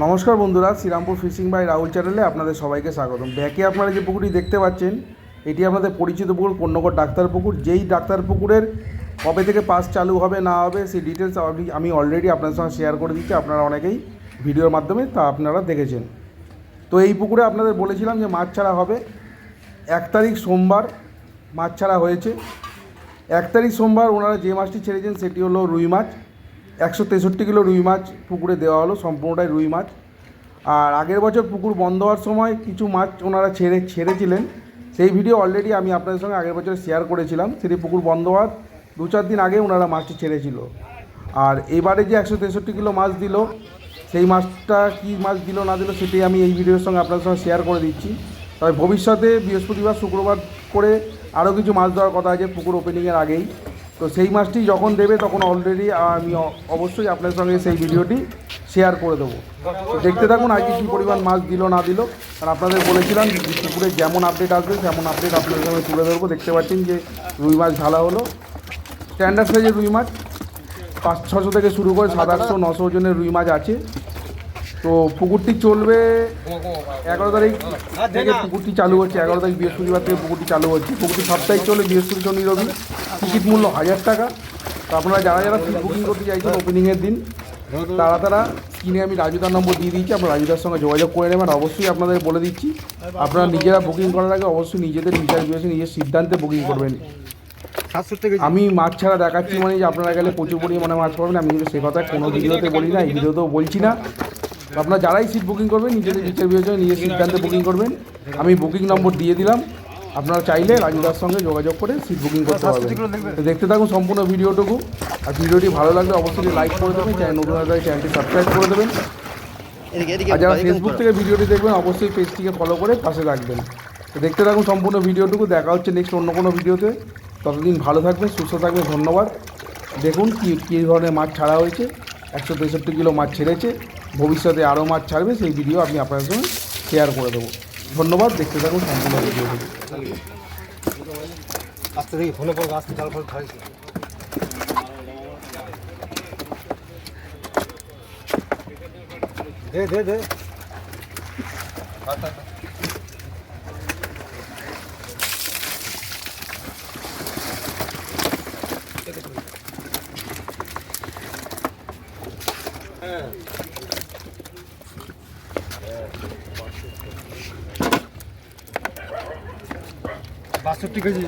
নমস্কার বন্ধুরা, Serampore fishing by Rahul চ্যানেলে আপনাদের সবাইকে স্বাগতম। ব্যাকে আপনারা যে পুকুরটি দেখতে পাচ্ছেন, এটি আপনাদের পরিচিত পুকুর কন্যকর ডাক্তার পুকুর। যেই ডাক্তার পুকুরের কবে থেকে পাস চালু হবে না হবে সেই ডিটেলস আমি অলরেডি আপনাদের সঙ্গে শেয়ার করে দিচ্ছি। আপনারা অনেকেই ভিডিওর মাধ্যমে তা আপনারা দেখেছেন। তো এই পুকুরে আপনাদের বলেছিলাম যে মাছ ছাড়া হবে। 1 তারিখ সোমবার মাছ ছাড়া হয়েছে। 1 তারিখ সোমবার ওনারা যে মাছটি ছেড়েছেন সেটি হলো রুই মাছ। 163 কিলো রুই মাছ পুকুরে দেওয়া হলো, সম্পূর্ণটাই রুই মাছ। আর আগের বছর পুকুর বন্ধ হওয়ার সময় কিছু মাছ ওনারা ছেড়েছিলেন, সেই ভিডিও অলরেডি আমি আপনাদের সঙ্গে আগের বছর শেয়ার করেছিলাম। সেটি পুকুর বন্ধ হওয়ার 2-4 দিন আগে ওনারা মাছটি ছেড়েছিল। আর এবারে যে 163 কিলো মাছ দিল, সেই মাছটা কী মাছ দিল না দিল সেটি আমি এই ভিডিওর সঙ্গে আপনাদের সঙ্গে শেয়ার করে দিচ্ছি। তবে ভবিষ্যতে বৃহস্পতিবার শুক্রবার করে আরও কিছু মাছ দেওয়ার কথা আছে পুকুর ওপেনিংয়ের আগেই। তো সেই মাছটি যখন দেবে তখন অলরেডি আমি অবশ্যই আপনাদের সঙ্গে সেই ভিডিওটি শেয়ার করে দেবো। দেখতে থাকুন আজকে কী পরিমাণ মাছ দিল না দিল। আর আপনাদের বলেছিলাম পুকুরে যেমন আপডেট আসবে তেমন আপডেট আপনাদের সঙ্গে তুলে ধরবো। দেখতে পাচ্ছেন যে রুই মাছ ঢালা হলো, স্ট্যান্ডার্ড সাইজের রুই মাছ। 500-600 থেকে শুরু করে 700-800-900 ওজনের রুই মাছ আছে। তো পুকুরটি চলবে 11 তারিখ থেকে পুকুরটি চালু হচ্ছে। 11 তারিখ বৃহস্পতিবার থেকে পুকুরটি চালু হচ্ছে। পুকুরটি সপ্তাহে চলে বৃহস্পতি, শনি, রবি। টিকিট মূল্য 1000 টাকা। তো আপনারা যারা সিট বুকিং করতে চাইছেন ওপেনিংয়ের দিন, তারা স্ক্রিনে আমি রাজুদার নম্বর দিয়ে দিচ্ছি। আপনারা রাজুদার সঙ্গে যোগাযোগ করে নেবেন। অবশ্যই আপনাদের বলে দিচ্ছি, আপনারা নিজেরা বুকিং করার আগে অবশ্যই নিজেদের বিচার বিবেচনা নিজের সিদ্ধান্তে বুকিং করবেন। আমি মাছ ছাড়া দেখাচ্ছি মানে যে আপনারা গেলে প্রচুর পরিমাণে মাছ পাবেন, আমি কিন্তু সে কথা কোনো ভিডিওতে বলি না, এই ভিডিওতেও বলছি না। আপনারা যারাই সিট বুকিং করবেন নিজেদের বিচার বিবেচনা নিজের সিদ্ধান্তে বুকিং করবেন। আমি বুকিং নম্বর দিয়ে দিলাম, আপনারা চাইলে রাজুদার সঙ্গে যোগাযোগ করে সিট বুকিং করতে পারবেন। তো দেখতে থাকুন সম্পূর্ণ ভিডিওটুকু। আর ভিডিওটি ভালো লাগলে অবশ্যই লাইক করে দেবেন, নতুন হলে চ্যানেলটি সাবস্ক্রাইব করে দেবেন। আর যারা ফেসবুক থেকে ভিডিওটি দেখবেন অবশ্যই পেজটিকে ফলো করে পাশে রাখবেন। তো দেখতে থাকুন সম্পূর্ণ ভিডিওটুকু। দেখা হচ্ছে নেক্সট অন্য কোনো ভিডিওতে। ততদিন ভালো থাকবেন, সুস্থ থাকবেন। ধন্যবাদ। দেখুন কী ধরনের মাছ ছাড়া হয়েছে। 163 কিলো মাছ ছেড়েছে, ভবিষ্যতে আরও মাছ ছাড়বে, সেই ভিডিও আমি আপনাদের সঙ্গে শেয়ার করে দেবো। ধন্যবাদ। দেখতে থাকুন সম্পূর্ণ ভিডিওটুকু। আস্তে দেখি ফোনে পর আস্তে চাল ফল খাইছে দে দে দে হ্যাঁ 62 কেজি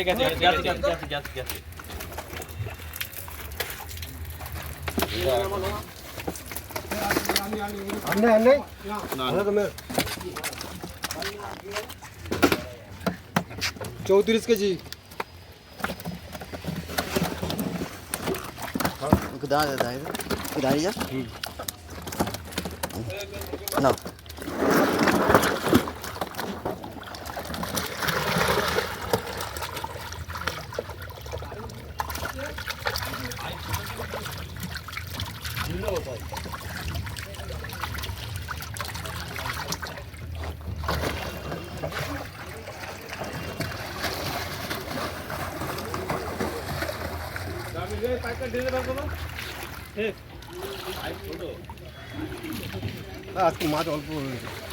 গেছে আনে 34 কেজি দাঁড়িয়ে যা না। আজকে মাছ অল্প হয়েছে।